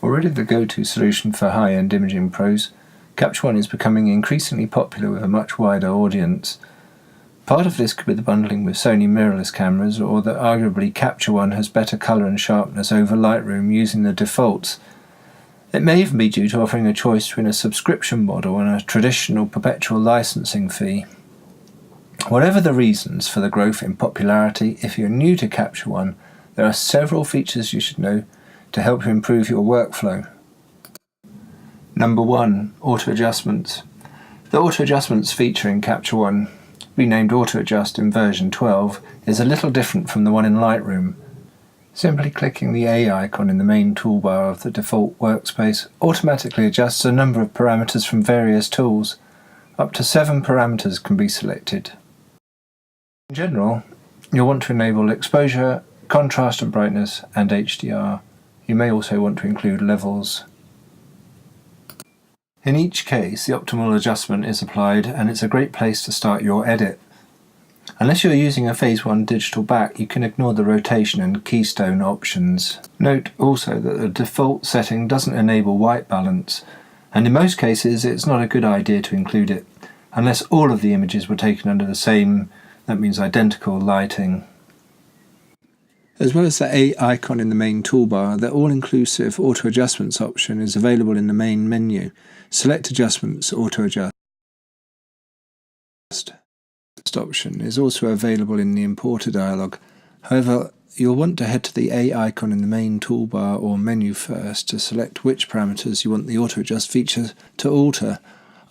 Already the go-to solution for high-end imaging pros, Capture One is becoming increasingly popular with a much wider audience. Part of this could be the bundling with Sony mirrorless cameras, or that arguably Capture One has better colour and sharpness over Lightroom using the defaults. It may even be due to offering a choice between a subscription model and a traditional perpetual licensing fee. Whatever the reasons for the growth in popularity, if you're new to Capture One, there are several features you should know to help you improve your workflow. Number 1. Auto Adjustments. The Auto Adjustments feature in Capture One, renamed Auto Adjust in version 12, is a little different from the one in Lightroom. Simply clicking the A icon in the main toolbar of the default workspace automatically adjusts a number of parameters from various tools. Up to 7 parameters can be selected. In general, you'll want to enable exposure, contrast and brightness, and HDR. You may also want to include levels. In each case, the optimal adjustment is applied, and it's a great place to start your edit. Unless you're using a Phase 1 digital back, you can ignore the rotation and keystone options. Note also that the default setting doesn't enable white balance, and in most cases it's not a good idea to include it, unless all of the images were taken under the same, that means identical, lighting. As well as the A icon in the main toolbar, the all-inclusive Auto Adjustments option is available in the main menu. Select Adjustments, Auto Adjust. This option is also available in the Importer dialog. However, you'll want to head to the A icon in the main toolbar or menu first to select which parameters you want the Auto Adjust feature to alter.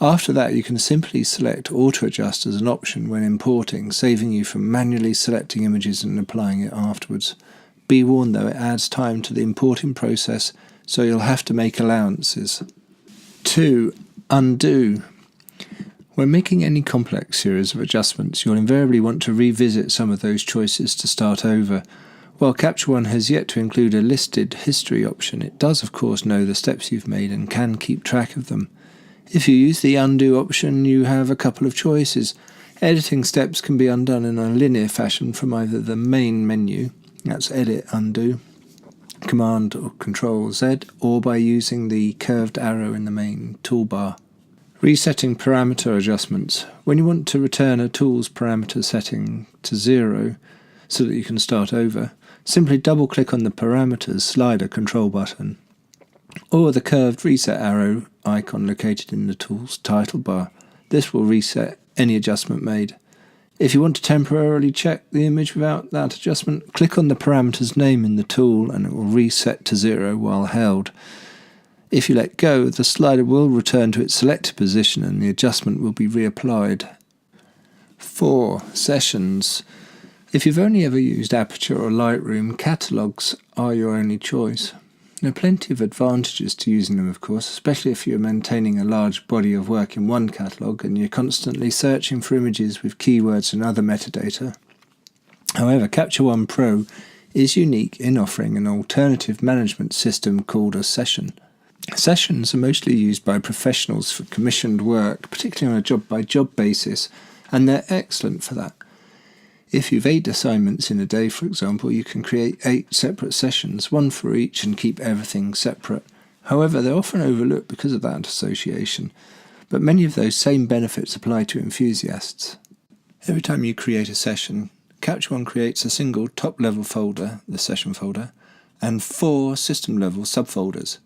After that, you can simply select Auto Adjust as an option when importing, saving you from manually selecting images and applying it afterwards. Be warned though, it adds time to the importing process, so you'll have to make allowances. 2. Undo. When making any complex series of adjustments, you'll invariably want to revisit some of those choices to start over. While Capture One has yet to include a listed history option, it does of course know the steps you've made and can keep track of them. If you use the undo option, you have a couple of choices. Editing steps can be undone in a linear fashion from either the main menu, that's Edit Undo, Command or Control Z, or by using the curved arrow in the main toolbar. Resetting parameter adjustments. When you want to return a tool's parameter setting to 0 so that you can start over, simply double-click on the Parameters slider control button, or the curved reset arrow icon located in the tool's title bar. This will reset any adjustment made. If you want to temporarily check the image without that adjustment, click on the parameter's name in the tool and it will reset to 0 while held. If you let go, the slider will return to its selected position and the adjustment will be reapplied. 4. Sessions. If you've only ever used Aperture or Lightroom, catalogues are your only choice. There are plenty of advantages to using them, of course, especially if you're maintaining a large body of work in one catalogue and you're constantly searching for images with keywords and other metadata. However, Capture One Pro is unique in offering an alternative management system called a session. Sessions are mostly used by professionals for commissioned work, particularly on a job-by-job basis, and they're excellent for that. If you've 8 assignments in a day, for example, you can create 8 separate sessions, one for each, and keep everything separate. However, they're often overlooked because of that association, but many of those same benefits apply to enthusiasts. Every time you create a session, Capture One creates a single top-level folder, the session folder, and 4 system-level subfolders.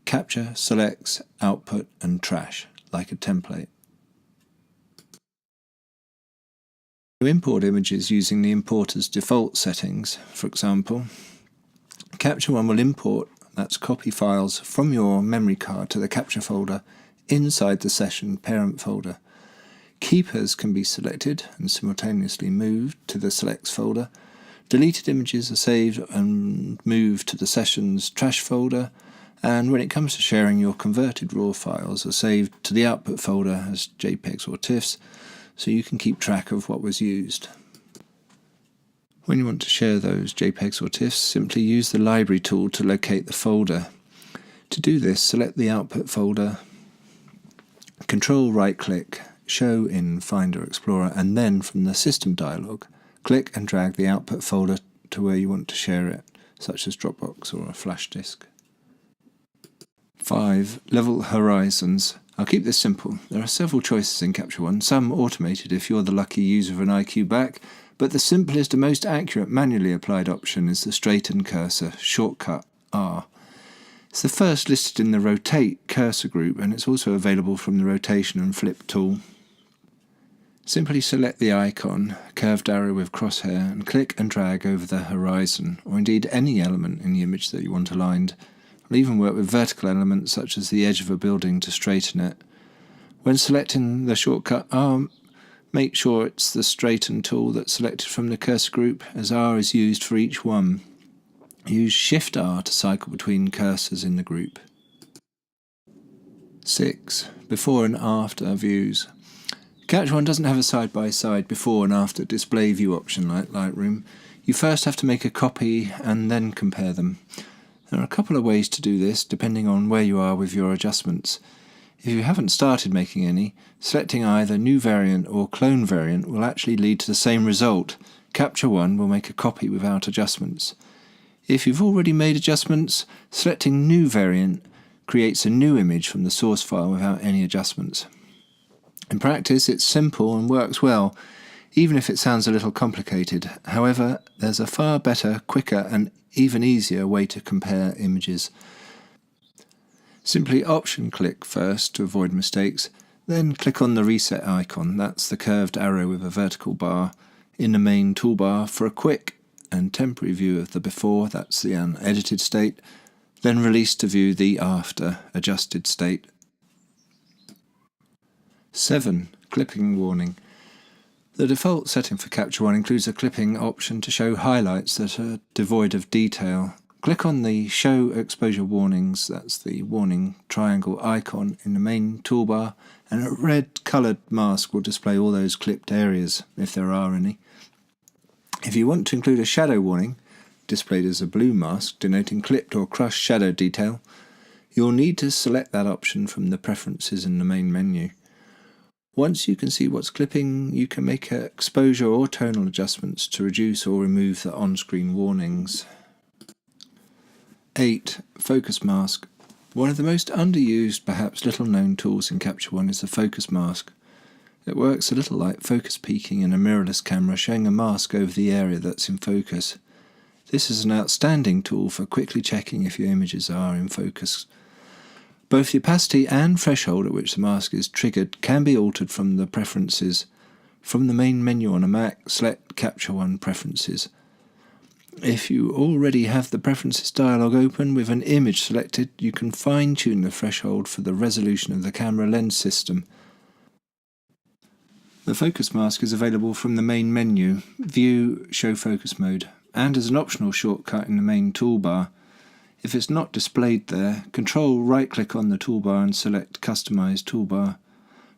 Capture, Selects, Output, and Trash, like a template. To import images using the importer's default settings, for example, Capture One will import, that's copy files, from your memory card to the Capture folder inside the session parent folder. Keepers can be selected and simultaneously moved to the Selects folder. Deleted images are saved and moved to the session's trash folder, and when it comes to sharing, your converted RAW files are saved to the output folder as JPEGs or TIFFs, so you can keep track of what was used. When you want to share those JPEGs or TIFFs, simply use the library tool to locate the folder. To do this, select the output folder, Control right-click, Show in Finder Explorer, and then from the System dialog, click and drag the output folder to where you want to share it, such as Dropbox or a flash disk. 5. Level horizons. I'll keep this simple. There are several choices in Capture One, some automated if you're the lucky user of an IQ back, but the simplest and most accurate manually applied option is the Straighten Cursor, shortcut R. It's the first listed in the Rotate cursor group, and it's also available from the Rotation and Flip tool. Simply select the icon, curved arrow with crosshair, and click and drag over the horizon, or indeed any element in the image that you want aligned. I'll even work with vertical elements such as the edge of a building to straighten it. When selecting the shortcut R, make sure it's the Straighten tool that's selected from the cursor group, as R is used for each one. Use Shift R to cycle between cursors in the group. 6. Before and after views. Capture One doesn't have a side-by-side before and after display view option like Lightroom. You first have to make a copy and then compare them. There are a couple of ways to do this depending on where you are with your adjustments. If you haven't started making any, selecting either New Variant or Clone Variant will actually lead to the same result. Capture One will make a copy without adjustments. If you've already made adjustments, selecting New Variant creates a new image from the source file without any adjustments. In practice, it's simple and works well, even if it sounds a little complicated. However, there's a far better, quicker and even easier way to compare images. Simply Option click first to avoid mistakes, then click on the Reset icon, that's the curved arrow with a vertical bar, in the main toolbar for a quick and temporary view of the before, that's the unedited state, then release to view the after, adjusted state. 7. Clipping warning. The default setting for Capture One includes a clipping option to show highlights that are devoid of detail. Click on the Show Exposure Warnings, that's the warning triangle icon in the main toolbar, and a red coloured mask will display all those clipped areas, if there are any. If you want to include a shadow warning, displayed as a blue mask denoting clipped or crushed shadow detail, you'll need to select that option from the preferences in the main menu. Once you can see what's clipping, you can make exposure or tonal adjustments to reduce or remove the on-screen warnings. 8. Focus mask. One of the most underused, perhaps little-known tools in Capture One is the focus mask. It works a little like focus peaking in a mirrorless camera, showing a mask over the area that's in focus. This is an outstanding tool for quickly checking if your images are in focus. Both the opacity and threshold at which the mask is triggered can be altered from the preferences. From the main menu on a Mac, select Capture One Preferences. If you already have the Preferences dialog open with an image selected, you can fine-tune the threshold for the resolution of the camera lens system. The focus mask is available from the main menu, View, Show Focus Mode, and as an optional shortcut in the main toolbar. If it's not displayed there, Control right-click on the toolbar and select Customize Toolbar.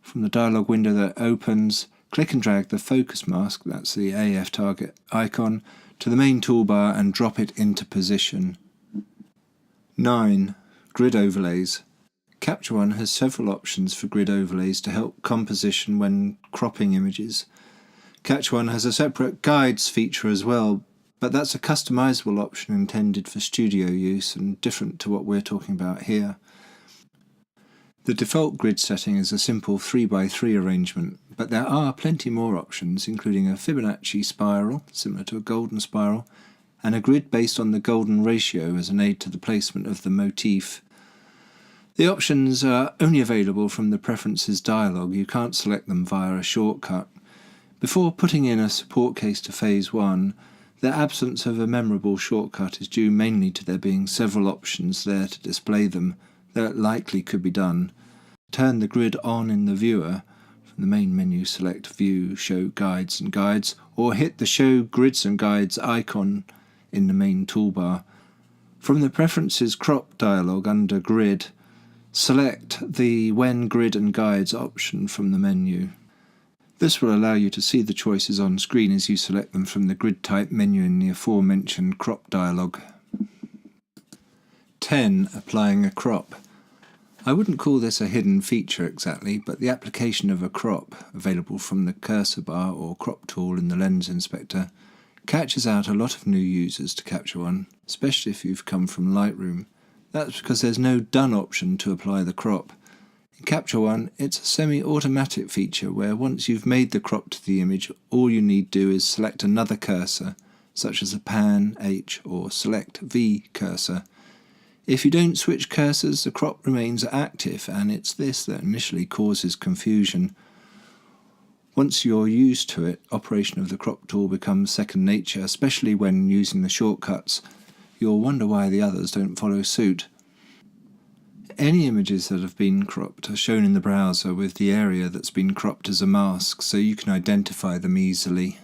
From the dialog window that opens, click and drag the focus mask, that's the AF target icon, to the main toolbar and drop it into position. 9. Grid overlays. Capture One has several options for grid overlays to help composition when cropping images. Capture One has a separate guides feature as well, but that's a customizable option intended for studio use and different to what we're talking about here. The default grid setting is a simple 3x3 arrangement, but there are plenty more options, including a Fibonacci spiral, similar to a golden spiral, and a grid based on the golden ratio as an aid to the placement of the motif. The options are only available from the Preferences dialog, you can't select them via a shortcut. Before putting in a support case to Phase 1, the absence of a memorable shortcut is due mainly to there being several options there to display them that likely could be done. Turn the grid on in the viewer. From the main menu, select View, Show Guides and Guides, or hit the Show Grids and Guides icon in the main toolbar. From the Preferences Crop dialog under Grid, select the When Grid and Guides option from the menu. This will allow you to see the choices on screen as you select them from the grid type menu in the aforementioned crop dialog. 10. Applying a crop. I wouldn't call this a hidden feature exactly, but the application of a crop, available from the cursor bar or crop tool in the lens inspector, catches out a lot of new users to Capture One, especially if you've come from Lightroom. That's because there's no done option to apply the crop. In Capture One, it's a semi-automatic feature where once you've made the crop to the image, all you need to do is select another cursor, such as a Pan H or Select V cursor. If you don't switch cursors, the crop remains active, and it's this that initially causes confusion. Once you're used to it, operation of the crop tool becomes second nature, especially when using the shortcuts. You'll wonder why the others don't follow suit. Any images that have been cropped are shown in the browser with the area that's been cropped as a mask, so you can identify them easily.